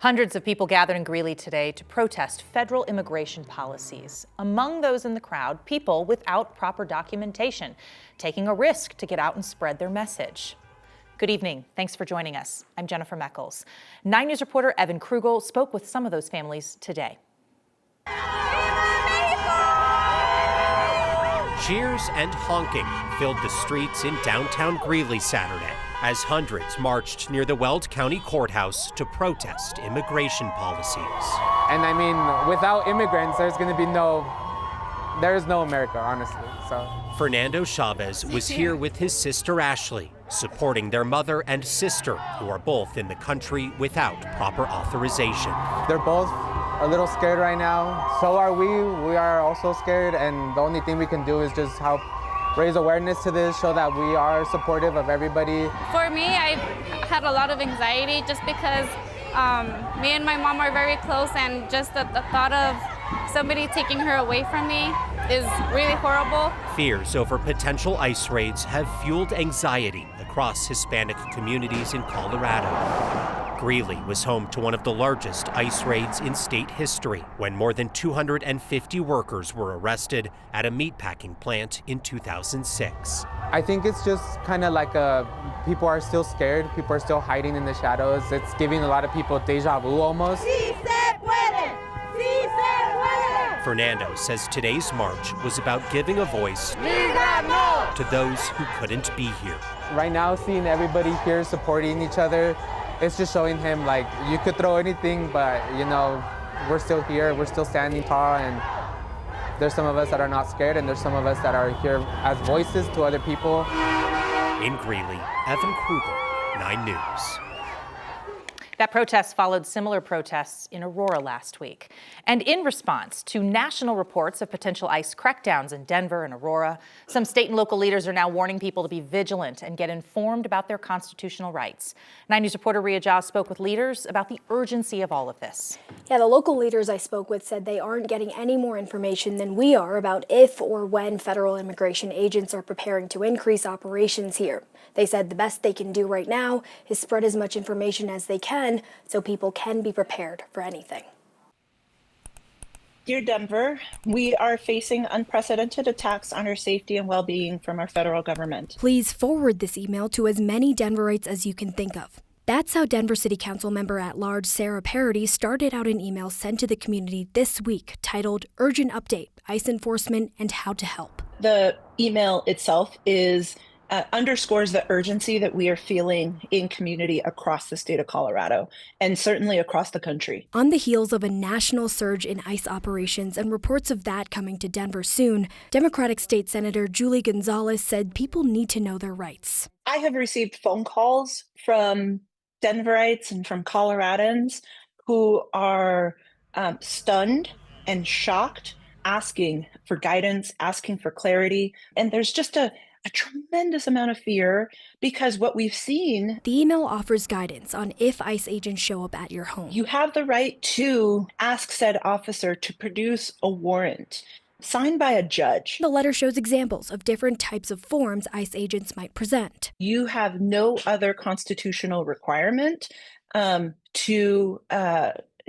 Hundreds of people gathered in Greeley today to protest federal immigration policies. Among those in the crowd, people without proper documentation, taking a risk to get out and spread their message. Good evening. Thanks for joining us. I'm Jennifer Meckles. 9 News reporter Evan Krugel spoke with some of those families today. Cheers and honking filled the streets in downtown Greeley Saturday as hundreds marched near the Weld County Courthouse to protest immigration policies. And I mean, without immigrants, there's no America, honestly. So Fernando Chavez was here with his sister Ashley, supporting their mother and sister, who are both in the country without proper authorization. They're both a little scared right now. So are we. We are also scared, and the only thing we can do is just help raise awareness to this, show that we are supportive of everybody. For me, I had a lot of anxiety just because me and my mom are very close, and just the thought of somebody taking her away from me is really horrible. Fears over potential ICE raids have fueled anxiety across Hispanic communities in Colorado. Greeley was home to one of the largest ICE raids in state history when more than 250 workers were arrested at a meatpacking plant in 2006. I think it's just kind of like people are still scared, people are still hiding in the shadows. It's giving a lot of people deja vu almost. Fernando says today's march was about giving a voice to those who couldn't be here. Right now, seeing everybody here supporting each other, it's just showing him like you could throw anything, but you know, we're still here, we're still standing tall, and there's some of us that are not scared, and there's some of us that are here as voices to other people. In Greeley, Evan Krugel, 9 News. That protest followed similar protests in Aurora last week. And in response to national reports of potential ICE crackdowns in Denver and Aurora, some state and local leaders are now warning people to be vigilant and get informed about their constitutional rights. 9 News reporter Ria Jha spoke with leaders about the urgency of all of this. Yeah, the local leaders I spoke with said they aren't getting any more information than we are about if or when federal immigration agents are preparing to increase operations here. They said the best they can do right now is spread as much information as they can so people can be prepared for anything. Dear Denver, we are facing unprecedented attacks on our safety and well-being from our federal government. Please forward this email to as many Denverites as you can think of. That's how Denver City Council member at large Sarah Parody started out an email sent to the community this week titled Urgent Update, ICE Enforcement and How to Help. The email itself underscores the urgency that we are feeling in community across the state of Colorado and certainly across the country. On the heels of a national surge in ICE operations and reports of that coming to Denver soon, Democratic State Senator Julie Gonzalez said people need to know their rights. I have received phone calls from Denverites and from Coloradans who are stunned and shocked, asking for guidance, asking for clarity. And there's just a tremendous amount of fear because what we've seen. The email offers guidance on if ICE agents show up at your home. You have the right to ask said officer to produce a warrant signed by a judge. The letter shows examples of different types of forms ICE agents might present. You have no other constitutional requirement to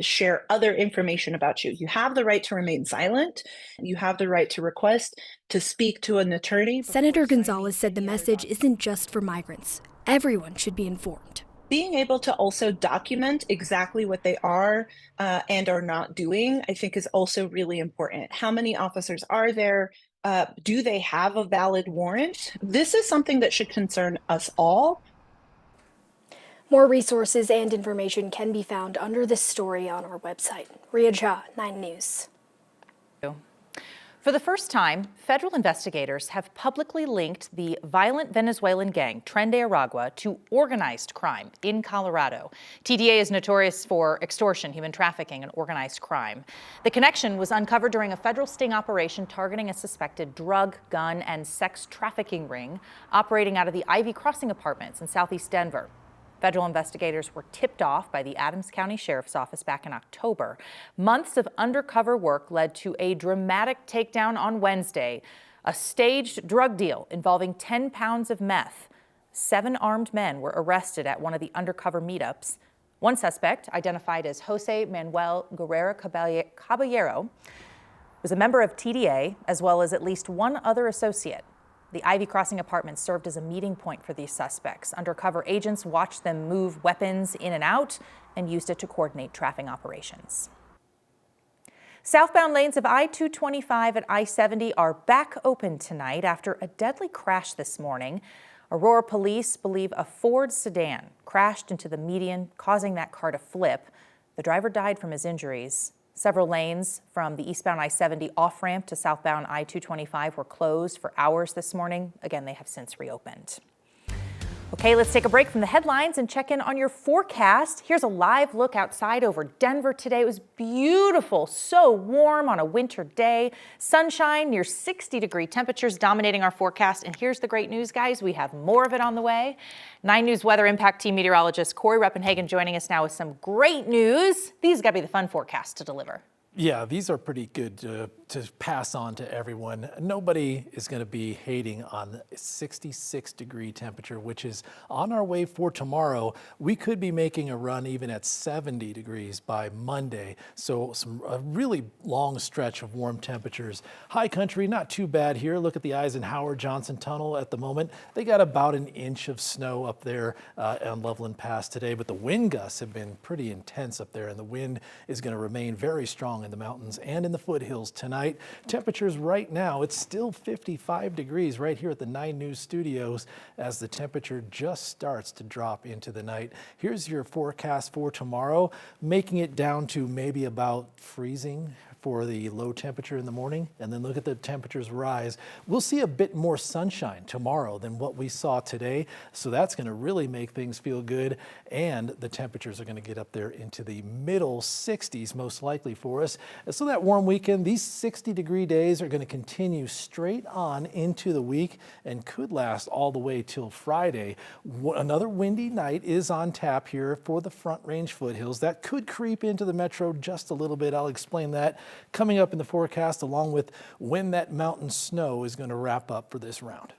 share other information about you. You have the right to remain silent. You have the right to request to speak to an attorney. Senator Gonzalez said the message isn't just for migrants. Everyone should be informed. Being able to also document exactly what they are and are not doing, I think is also really important. How many officers are there? Do they have a valid warrant? This is something that should concern us all. More resources and information can be found under this story on our website. Ria Jha, 9 News. For the first time, federal investigators have publicly linked the violent Venezuelan gang Tren de Aragua to organized crime in Colorado. TDA is notorious for extortion, human trafficking, and organized crime. The connection was uncovered during a federal sting operation targeting a suspected drug, gun, and sex trafficking ring operating out of the Ivy Crossing apartments in southeast Denver. Federal investigators were tipped off by the Adams County Sheriff's Office back in October. Months of undercover work led to a dramatic takedown on Wednesday, a staged drug deal involving 10 pounds of meth. 7 armed men were arrested at one of the undercover meetups. One suspect, identified as Jose Manuel Guerrero Caballero, was a member of TDA, as well as at least one other associate. The Ivy Crossing apartment served as a meeting point for these suspects. Undercover agents watched them move weapons in and out and used it to coordinate trafficking operations. Southbound lanes of I-225 and I-70 are back open tonight after a deadly crash this morning. Aurora police believe a Ford sedan crashed into the median, causing that car to flip. The driver died from his injuries. Several lanes from the eastbound I-70 off-ramp to southbound I-225 were closed for hours this morning. Again, they have since reopened. Okay, let's take a break from the headlines and check in on your forecast. Here's a live look outside over Denver today. It was beautiful, so warm on a winter day. Sunshine, near 60-degree temperatures dominating our forecast. And here's the great news, guys. We have more of it on the way. 9 News Weather Impact Team meteorologist Corey Reppenhagen joining us now with some great news. These got to be the fun forecasts to deliver. Yeah, these are pretty good to pass on to everyone. Nobody is going to be hating on the 66-degree temperature, which is on our way for tomorrow. We could be making a run even at 70 degrees by Monday. So a really long stretch of warm temperatures. High country, not too bad here. Look at the Eisenhower Johnson Tunnel at the moment. They got about an inch of snow up there on Loveland Pass today, but the wind gusts have been pretty intense up there, and the wind is going to remain very strong in the mountains and in the foothills tonight. Temperatures right now, it's still 55 degrees right here at the 9 News studios as the temperature just starts to drop into the night. Here's your forecast for tomorrow, making it down to maybe about freezing for the low temperature in the morning, and then look at the temperatures rise. We'll see a bit more sunshine tomorrow than what we saw today, so that's going to really make things feel good, and the temperatures are going to get up there into the middle 60s most likely for us. So that warm weekend, these 60-degree days are going to continue straight on into the week and could last all the way till Friday. Another windy night is on tap here for the Front Range foothills. That could creep into the metro just a little bit. I'll explain that coming up in the forecast, along with when that mountain snow is going to wrap up for this round.